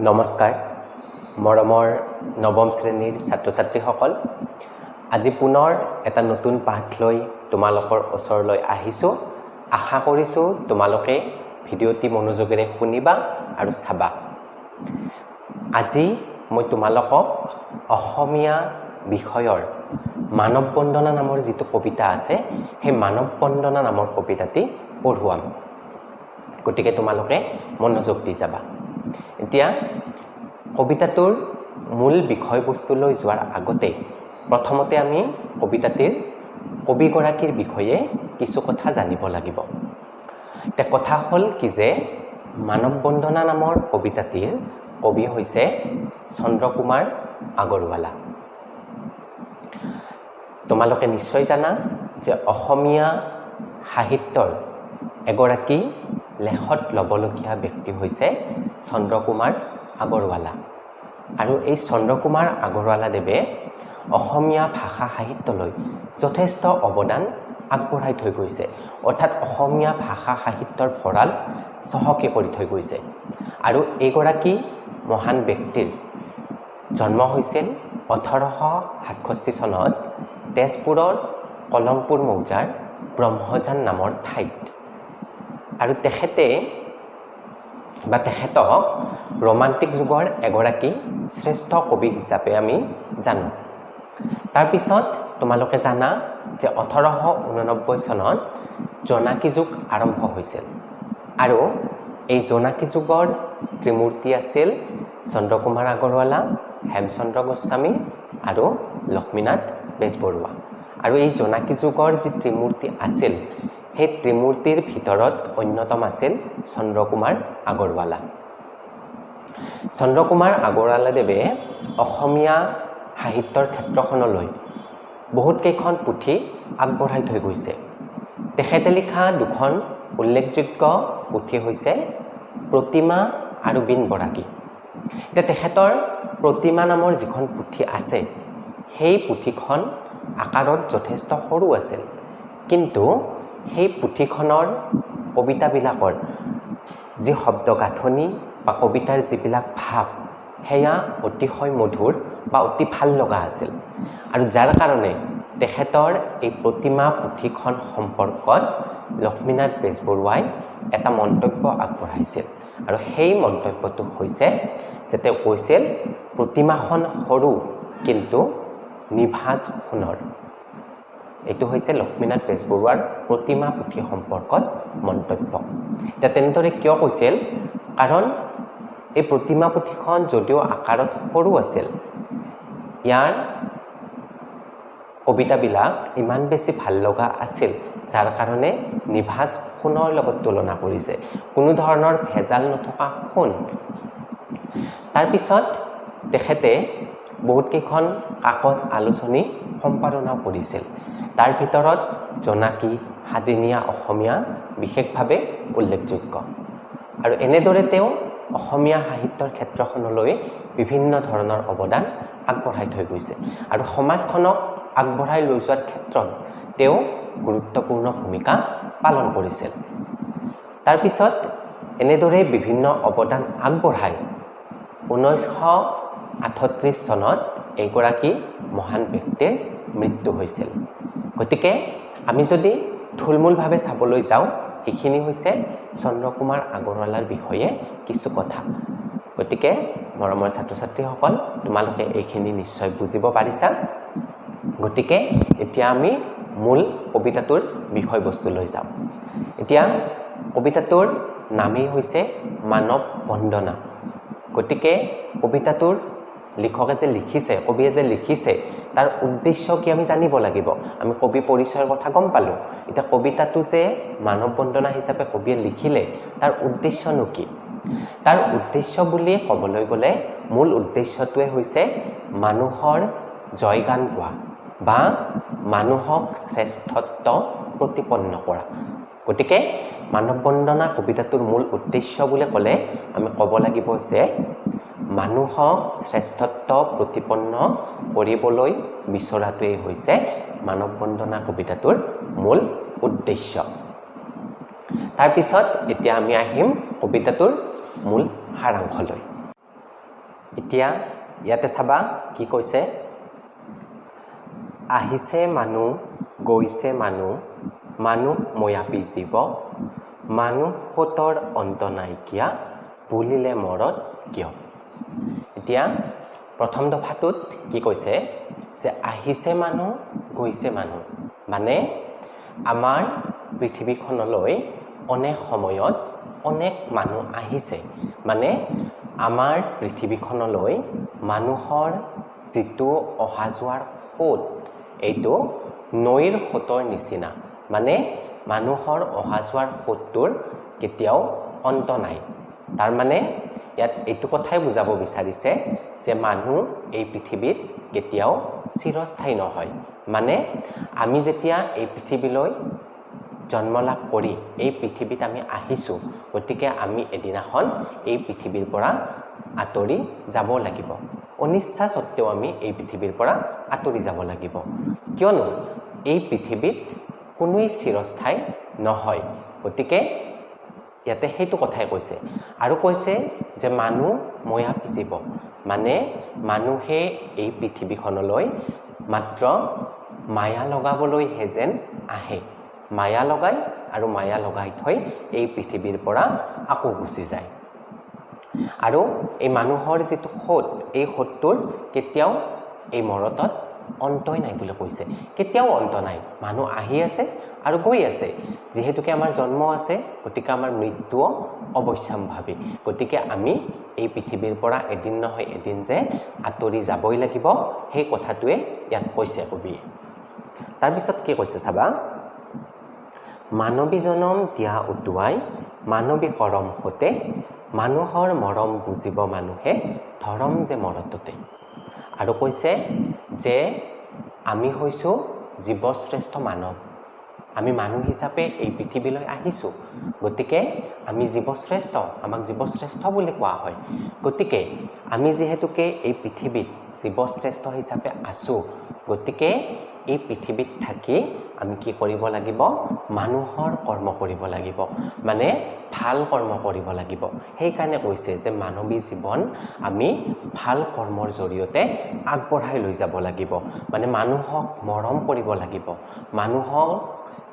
নমস্কাৰ মৰমৰ নৱম শ্ৰেণীৰ ছাত্ৰ ছাত্ৰীসকল আজি পুনৰ এটা নতুন পাঠ লৈ তোমালোকৰ ওচৰলৈ আহিছোঁ আশা কৰিছোঁ তোমালোকে ভিডিঅ'টি মনোযোগেৰে শুনিবা আৰু চাবা আজি মই তোমালোকক অসমীয়া বিষয়ৰ মানৱ বন্দনা নামৰ যিটো কবিতা আছে সেই মানৱ বন্দনা নামৰ কবিতাটি পঢ়ুৱাম গতিকে তোমালোকে মনোযোগ দি যাবা এতিয়া কবিতাটোৰ মূল বিষয়বস্তুলৈ যোৱাৰ আগতে প্ৰথমতে আমি কবিতাটিৰ কবিগৰাকীৰ বিষয়ে কিছু কথা জানিব লাগিব এটা কথা হ'ল কি যে মানৱ বন্দনা নামৰ কবিতাটিৰ কবি হৈছে চন্দ্ৰকুমাৰ আগৰৱালা তোমালোকে নিশ্চয় জানা যে অসমীয়া সাহিত্যৰ এগৰাকী লেখত লবলগীয়া ব্যক্তি হৈছে চন্দ্ৰকুমাৰ আগৰৱালা আৰু এই চন্দ্ৰকুমাৰ আগৰৱালা দেৱে অসমীয়া ভাষা সাহিত্যলৈ যথেষ্ট অৱদান আগবঢ়াই থৈ গৈছে অৰ্থাৎ অসমীয়া ভাষা সাহিত্যৰ ভঁৰাল চহকী কৰি থৈ গৈছে আৰু এইগৰাকী মহান ব্যক্তিৰ জন্ম হৈছিল 1867 চনত তেজপুৰৰ কলমপুৰ মৌজাৰ ব্ৰহ্মজান নামৰ ঠাইত আৰু তেখেতক ৰোমান্টিক যুগৰ এগৰাকী শ্ৰেষ্ঠ কবি হিচাপে আমি জানো তাৰ পিছত তোমালোকে জানা যে 1889 চনত জোনাকী যুগ আৰম্ভ হৈছিল আৰু এই জোনাকী যুগৰ ত্ৰিমূৰ্তি আছিল চন্দ্ৰকুমাৰ আগৰৱালা হেমচন্দ্ৰ গোস্বামী আৰু লক্ষ্মীনাথ বেজবৰুৱা আৰু এই জোনাকী যুগৰ যি ত্ৰিমূৰ্তি আছিল সেই ত্ৰিমূৰ্তিৰ ভিতৰত অন্যতম আছিল চন্দ্ৰকুমাৰ আগৰৱালা চন্দ্ৰকুমাৰ আগৰৱালা দেৱে অসমীয়া সাহিত্যৰ ক্ষেত্ৰখনলৈ বহুত কেইখন পুথি আগবঢ়াই থৈ গৈছে তেখেতে লিখা দুখন উল্লেখযোগ্য পুথি হৈছে প্ৰতিমা আৰু বিন বৰাকী এতিয়া তেখেতৰ প্ৰতিমা নামৰ যিখন পুথি আছে সেই পুথিখন আকাৰত যথেষ্ট সৰু আছিল কিন্তু সেই পুথিখনৰ কবিতাবিলাকৰ যি শব্দ গাঁথনি বা কবিতাৰ যিবিলাক ভাৱ সেয়া অতিশয় মধুৰ বা অতি ভাল লগা আছিল আৰু যাৰ কাৰণে তেখেতৰ এই প্ৰতিমা পুথিখন সম্পৰ্কত লক্ষ্মীনাথ বেজবৰুৱাই এটা মন্তব্য আগবঢ়াইছিল আৰু সেই মন্তব্যটো হৈছে যে তেওঁ কৈছিল প্ৰতিমাখন সৰু কিন্তু নিভাঁজ সোণৰ এইটো হৈছে লক্ষ্মীনাথ বেজবৰুৱাৰ প্ৰতিমা পুথি সম্পৰ্কত মন্তব্য এতিয়া তেনেদৰে কিয় কৈছিল কাৰণ এই প্ৰতিমা পুথিখন যদিও আকাৰত সৰু আছিল ইয়াৰ কবিতাবিলাক ইমান বেছি ভাল লগা আছিল যাৰ কাৰণে নিভাঁজ সোণৰ লগত তুলনা কৰিছে কোনো ধৰণৰ ভেজাল নথকা সোণ তাৰপিছত তেখেতে বহুত কেইখন কাকত আলোচনী সম্পাদনা কৰিছিল তাৰ ভিতৰত জোনাকী সাদিনীয়া অসমীয়া বিশেষভাৱে উল্লেখযোগ্য আৰু এনেদৰে তেওঁ অসমীয়া সাহিত্যৰ ক্ষেত্ৰখনলৈ বিভিন্ন ধৰণৰ অৱদান আগবঢ়াই থৈ গৈছে আৰু সমাজখনক আগবঢ়াই লৈ যোৱাৰ ক্ষেত্ৰত তেওঁ গুৰুত্বপূৰ্ণ ভূমিকা পালন কৰিছিল তাৰপিছত এনেদৰে বিভিন্ন অৱদান আগবঢ়াই 1938 চনত এইগৰাকী মহান ব্যক্তিৰ মৃত্যু হৈছিল গতিকে আমি যদি থুলমূলভাৱে চাবলৈ যাওঁ এইখিনি হৈছে চন্দ্ৰকুমাৰ আগৰৱালাৰ বিষয়ে কিছু কথা গতিকে মৰমৰ ছাত্ৰ ছাত্ৰীসকল তোমালোকে এইখিনি নিশ্চয় বুজিব পাৰিছা গতিকে এতিয়া আমি মূল কবিতাটোৰ বিষয়বস্তুলৈ যাওঁ এতিয়া কবিতাটোৰ নামেই হৈছে মানৱ বন্দনা গতিকে কবিতাটোৰ লিখকে যে লিখিছে কবিয়ে যে লিখিছে তাৰ উদ্দেশ্য কি আমি জানিব লাগিব আমি কবি পৰিচয়ৰ কথা গম পালোঁ এতিয়া কবিতাটো যে মানৱ বন্দনা হিচাপে কবিয়ে লিখিলে তাৰ উদ্দেশ্যনো কি তাৰ উদ্দেশ্য বুলি ক'বলৈ গ'লে মূল উদ্দেশ্যটোৱে হৈছে মানুহৰ জয়গান গোৱা বা মানুহক শ্ৰেষ্ঠত্ব প্ৰতিপন্ন কৰা গতিকে মানৱ বন্দনা কবিতাটোৰ মূল উদ্দেশ্য বুলি ক'লে আমি ক'ব লাগিব যে মানুহক শ্ৰেষ্ঠত্ব প্ৰতিপন্ন কৰিবলৈ বিচৰাটোৱেই হৈছে মানৱ বন্দনা কবিতাটোৰ মূল উদ্দেশ্য তাৰপিছত এতিয়া আমি আহিম কবিতাটোৰ মূল সাৰাংশলৈ এতিয়া ইয়াতে চাবা কি কৈছে আহিছে মানুহ গৈছে মানুহ মানুহ ময়াপী জীৱ মানুহ সোতৰ অন্ত নাইকিয়া বুলিলে মৰত কিয় এতিয়া প্ৰথম দফাটোত কি কৈছে যে আহিছে মানুহ গৈছে মানুহ মানে আমাৰ পৃথিৱীখনলৈ অনেক সময়ত অনেক মানুহ আহিছে মানে আমাৰ পৃথিৱীখনলৈ মানুহৰ যিটো অহা যোৱাৰ সোঁত এইটো নৈৰ সোঁতৰ নিচিনা মানে মানুহৰ অহা যোৱাৰ সোঁতটোৰ কেতিয়াও অন্ত নাই তাৰ মানে ইয়াত এইটো কথাই বুজাব বিচাৰিছে যে মানুহ এই পৃথিৱীত কেতিয়াও চিৰস্থায়ী নহয় মানে আমি যেতিয়া এই পৃথিৱীলৈ জন্ম লাভ কৰি এই পৃথিৱীত আমি আহিছোঁ গতিকে আমি এদিনাখন এই পৃথিৱীৰ পৰা আঁতৰি যাব লাগিব অনিচ্ছা সত্ত্বেও আমি এই পৃথিৱীৰ পৰা আঁতৰি যাব লাগিব কিয়নো এই পৃথিৱীত কোনোই চিৰস্থায়ী নহয় গতিকে ইয়াতে সেইটো কথাই কৈছে আৰু কৈছে যে মানুহ ময়াপী জীৱ মানে মানুহে এই পৃথিৱীখনলৈ মাত্ৰ মায়া লগাবলৈহে যেন আহে মায়া লগাই আৰু মায়া লগাই থৈ এই পৃথিৱীৰ পৰা আকৌ গুচি যায় আৰু এই মানুহৰ যিটো সোঁত এই সোঁতটোৰ কেতিয়াও এই মৰতত অন্তই নাই বুলি কৈছে কেতিয়াও অন্ত নাই মানুহ আহি আছে আৰু গৈ আছে যেহেতুকে আমাৰ জন্ম আছে গতিকে আমাৰ মৃত্যুও অৱশ্যম্ভাৱী গতিকে আমি এই পৃথিৱীৰ পৰা এদিন নহয় এদিন যে আঁতৰি যাবই লাগিব সেই কথাটোৱে ইয়াত কৈছে কবিয়ে তাৰপিছত কি কৈছে চাবা মানৱী জনম দিয়া উটুৱাই মানৱী কৰম হতে মানুহৰ মৰম বুজিব মানুহে ধৰম যে মৰততে আৰু কৈছে যে আমি হৈছোঁ জীৱশ্ৰেষ্ঠ মানৱ আমি মানুহ হিচাপে এই পৃথিৱীলৈ আহিছোঁ গতিকে আমি জীৱশ্ৰেষ্ঠ আমাক জীৱশ্ৰেষ্ঠ বুলি কোৱা হয় গতিকে আমি যিহেতুকে এই পৃথিৱীত জীৱশ্ৰেষ্ঠ হিচাপে আছোঁ গতিকে এই পৃথিৱীত থাকি আমি কি কৰিব লাগিব মানুহৰ কৰ্ম কৰিব লাগিব মানে ভাল কৰ্ম কৰিব লাগিব সেইকাৰণে কৈছে যে মানৱী জীৱন আমি ভাল কৰ্মৰ জৰিয়তে আগবঢ়াই লৈ যাব লাগিব মানে মানুহক মৰম কৰিব লাগিব মানুহক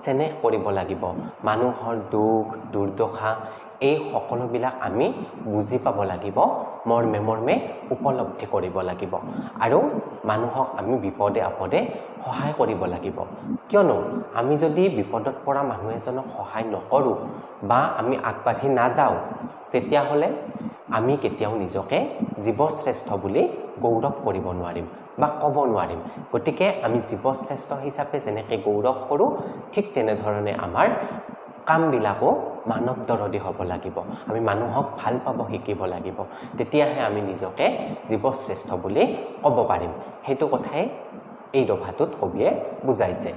চেনেহ কৰিব লাগিব মানুহৰ দুখ দুৰ্দশা এই সকলোবিলাক আমি বুজি পাব লাগিব মৰ্মে মৰ্মে উপলব্ধি কৰিব লাগিব আৰু মানুহক আমি বিপদে আপদে সহায় কৰিব লাগিব কিয়নো আমি যদি বিপদত পৰা মানুহ এজনক সহায় নকৰোঁ বা আমি আগবাঢ়ি নাযাওঁ তেতিয়াহ'লে আমি কেতিয়াও নিজকে জীৱশ্ৰেষ্ঠ বুলি গৌৰৱ কৰিব নোৱাৰিম বা ক'ব নোৱাৰিম গতিকে আমি জীৱশ্ৰেষ্ঠ হিচাপে যেনেকৈ গৌৰৱ কৰোঁ ঠিক তেনেধৰণে আমাৰ কামবিলাকো মানৱ দৰদী হ'ব লাগিব আমি মানুহক ভাল পাব শিকিব লাগিব তেতিয়াহে আমি নিজকে জীৱশ্ৰেষ্ঠ বুলি ক'ব পাৰিম সেইটো কথাই এই দফাটোত কবিয়ে বুজাইছে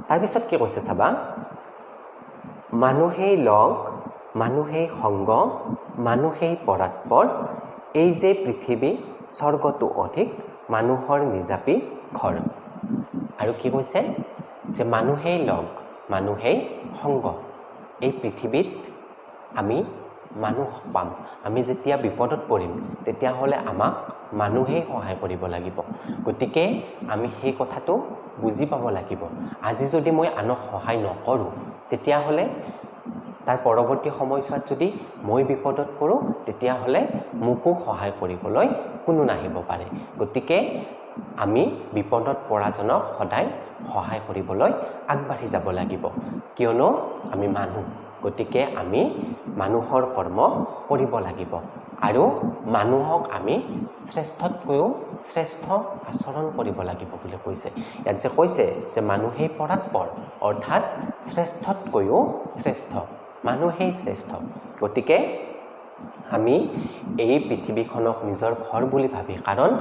তাৰপিছত কি কৈছে চাবা মানুহেই লগ মানুহেই সংগ মানুহেই পৰাৎপৰ এই যে পৃথিৱী স্বৰ্গটো অধিক মানুহৰ নিজাপি ঘৰ আৰু কি কৈছে যে মানুহেই লগ মানুহেই সংগ এই পৃথিৱীত আমি মানুহ পাম আমি যেতিয়া বিপদত পৰিম তেতিয়াহ'লে আমাক মানুহেই সহায় কৰিব লাগিব গতিকে আমি সেই কথাটো বুজি পাব লাগিব আজি যদি মই আনক সহায় নকৰোঁ তেতিয়াহ'লে তাৰ পৰৱৰ্তী সময়ছোৱাত যদি মই বিপদত পৰোঁ তেতিয়াহ'লে মোকো সহায় কৰিবলৈ কোনো নাহিব পাৰে গতিকে আমি বিপদত পৰাজনক সদায় সহায় কৰিবলৈ আগবাঢ়ি যাব লাগিব কিয়নো আমি মানুহ গতিকে আমি মানুহৰ কৰ্ম কৰিব লাগিব আৰু মানুহক আমি শ্ৰেষ্ঠতকৈও শ্ৰেষ্ঠ আচৰণ কৰিব লাগিব বুলি কৈছে ইয়াত যে কৈছে যে মানুহেই পৰাৎপৰ অৰ্থাৎ শ্ৰেষ্ঠতকৈও শ্ৰেষ্ঠ মানুহেই শ্ৰেষ্ঠ গতিকে আমি এই পৃথিৱীখনক নিজৰ ঘৰ বুলি ভাবি কাৰণ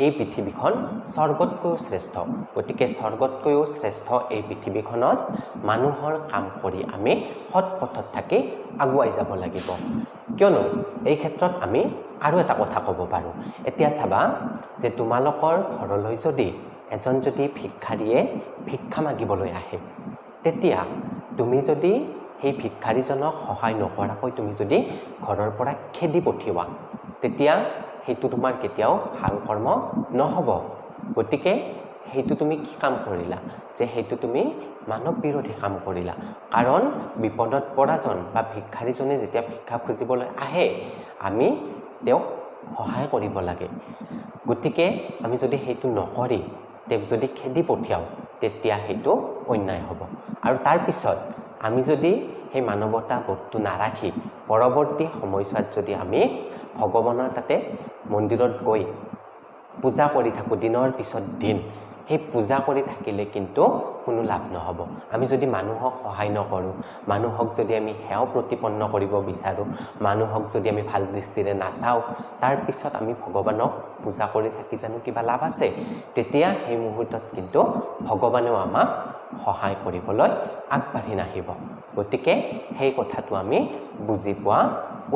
এই পৃথিৱীখন স্বৰ্গতকৈও শ্ৰেষ্ঠ গতিকে স্বৰ্গতকৈও শ্ৰেষ্ঠ এই পৃথিৱীখনত মানুহৰ কাম কৰি আমি সৎ পথত থাকি আগুৱাই যাব লাগিব কিয়নো এই ক্ষেত্ৰত আমি আৰু এটা কথা ক'ব পাৰোঁ এতিয়া চাবা যে তোমালোকৰ ঘৰলৈ যদি এজন যদি ভিক্ষাৰীয়ে ভিক্ষা মাগিবলৈ আহে তেতিয়া তুমি যদি সেই ভিক্ষাৰীজনক সহায় নকৰাকৈ তুমি যদি ঘৰৰ পৰা খেদি পঠিওৱা তেতিয়া সেইটো তোমাৰ কেতিয়াও ভাল কৰ্ম নহ'ব। গতিকে সেইটো তুমি কি কাম কৰিলা যে সেইটো তুমি মানৱ বিৰোধী কাম কৰিলা। কাৰণ বিপদত পৰাজন বা ভিক্ষাৰীজনে যেতিয়া ভিক্ষা খুজিবলৈ আহে আমি তেওঁক সহায় কৰিব লাগে। গতিকে আমি যদি সেইটো নকৰি তেওঁক যদি খেদি পঠিয়াওঁ তেতিয়া সেইটো অন্যায় হ'ব। আৰু তাৰ পিছত আমি যদি সেই মানৱতা বোধটো নাৰাখি পৰৱৰ্তী সময়ছোৱাত যদি আমি ভগৱানৰ তাতে মন্দিৰত গৈ পূজা কৰি থাকোঁ দিনৰ পিছত দিন, সেই পূজা কৰি থাকিলে কিন্তু কোনো লাভ নহ'ব। আমি যদি মানুহক সহায় নকৰোঁ, মানুহক যদি আমি সেৱা প্ৰতিপন্ন কৰিব বিচাৰোঁ, মানুহক যদি আমি ভাল দৃষ্টিৰে নাচাওঁ, তাৰপিছত আমি ভগৱানক পূজা কৰি থাকি জানো কিবা লাভ আছে? তেতিয়া সেই মুহূৰ্তত কিন্তু ভগৱানেও আমাক সহায় কৰিবলৈ আগবাঢ়ি নাহিব। গতিকে সেই কথাটো আমি বুজি পোৱা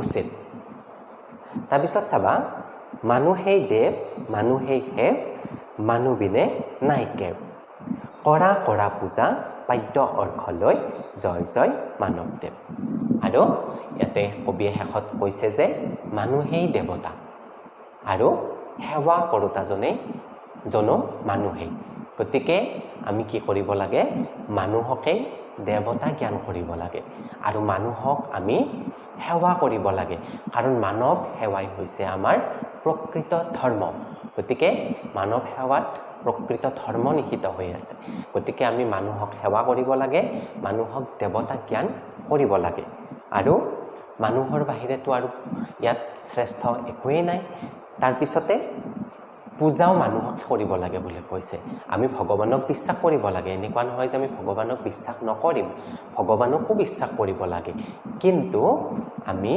উচিত। তাৰপিছত চাবা, মানুহেই দেৱ মানুহেই সেৱ মানুহ বিনে নাই কেৱ, কৰা কৰা পূজা পাদ্য অৰ্ঘ লৈ জয় জয় মানৱদেৱ। আৰু ইয়াতে কবিয়ে শেষত কৈছে যে মানুহেই দেৱতা আৰু সেৱা কৰোঁতাজনো মানুহেই। গতিকে আমি কি কৰিব লাগে? মানুহকেই দেৱতা জ্ঞান কৰিব লাগে আৰু মানুহক আমি সেৱা কৰিব লাগে। কাৰণ মানৱ সেৱাই হৈছে আমাৰ প্ৰকৃত ধৰ্ম। গতিকে মানৱ সেৱাত প্ৰকৃত ধৰ্ম নিহিত হৈ আছে। গতিকে আমি মানুহক সেৱা কৰিব লাগে, মানুহক দেৱতা জ্ঞান কৰিব লাগে। আৰু মানুহৰ বাহিৰেতো আৰু ইয়াত শ্ৰেষ্ঠ একোৱেই নাই। তাৰপিছতে পূজাও মানুহক কৰিব লাগে বুলি কৈছে। আমি ভগৱানক বিশ্বাস কৰিব লাগে, এনেকুৱা নহয় যে আমি ভগৱানক বিশ্বাস নকৰিম, ভগৱানকো বিশ্বাস কৰিব লাগে। কিন্তু আমি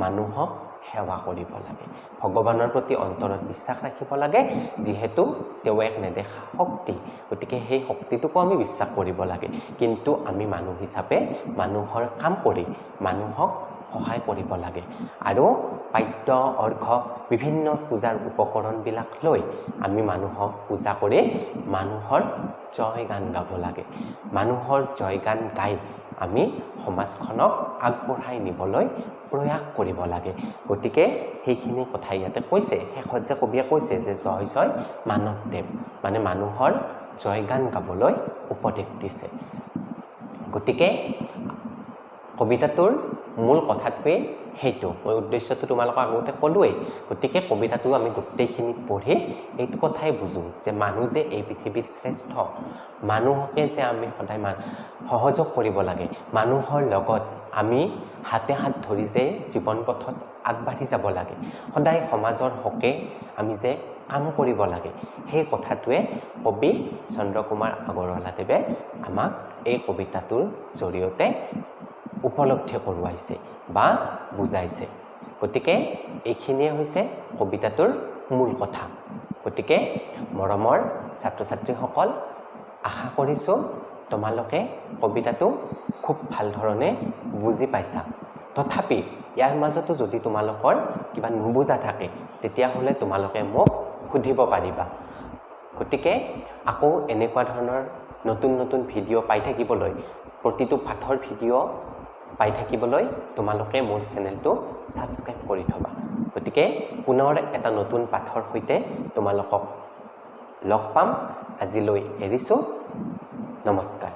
মানুহক সেৱা কৰিব লাগে, ভগৱানৰ প্ৰতি অন্তৰত বিশ্বাস ৰাখিব লাগে, যিহেতু তেওঁ এক নেদেখা শক্তি। গতিকে সেই শক্তিটোকো আমি বিশ্বাস কৰিব লাগে। কিন্তু আমি মানুহ হিচাপে মানুহৰ কাম কৰি মানুহক সহায় কৰিব লাগে। আৰু পাদ্য অৰ্ঘ বিভিন্ন পূজাৰ উপকৰণবিলাক লৈ আমি মানুহক পূজা কৰি মানুহৰ জয় গান গাব লাগে। মানুহৰ জয় গান গাই আমি সমাজখনক আগবঢ়াই নিবলৈ প্ৰয়াস কৰিব লাগে। গতিকে সেইখিনি কথা ইয়াতে কৈছে। শেষত যে কবিয়ে কৈছে যে জয় জয় মানৱদেৱ, মানে মানুহৰ জয় গান গাবলৈ উপদেশ দিছে। গতিকে কবিতাটোৰ মূল কথাটোৱে সেইটো। মই উদ্দেশ্যটো তোমালোকক আগতে ক'লোৱেই। গতিকে কবিতাটো আমি গোটেইখিনি পঢ়ি এইটো কথাই বুজোঁ যে মানুহ যে এই পৃথিৱীৰ শ্ৰেষ্ঠ, মানুহকে যে আমি সদায় সহযোগ কৰিব লাগে, মানুহৰ লগত আমি হাতে হাত ধৰি যে জীৱন পথত আগবাঢ়ি যাব লাগে, সদায় সমাজৰ হকে আমি যে কাম কৰিব লাগে, সেই কথাটোৱে কবি চন্দ্ৰকুমাৰ আগৰৱালাদেৱে আমাক এই কবিতাটোৰ জৰিয়তে উপলব্ধি কৰোৱাইছে বা বুজাইছে। গতিকে এইখিনিয়ে হৈছে কবিতাটোৰ মূল কথা। গতিকে মৰমৰ ছাত্ৰ ছাত্ৰীসকল, আশা কৰিছোঁ তোমালোকে কবিতাটো খুব ভাল ধৰণে বুজি পাইছা। তথাপি ইয়াৰ মাজতো যদি তোমালোকৰ কিবা নুবুজা থাকে তেতিয়াহ'লে তোমালোকে মোক সুধিব পাৰিবা। গতিকে আকৌ এনেকুৱা ধৰণৰ নতুন নতুন ভিডিঅ' পাই থাকিবলৈ, প্ৰতিটো পাঠৰ ভিডিঅ' পাই থাকিবলৈ তোমালোকে মোৰ চেনেলটো ছাবস্ক্ৰাইব কৰি থবা। গতিকে পুনৰ এটা নতুন পাঠৰ সৈতে তোমালোকক লগ পাম। আজিলৈ এৰিছোঁ। নমস্কাৰ।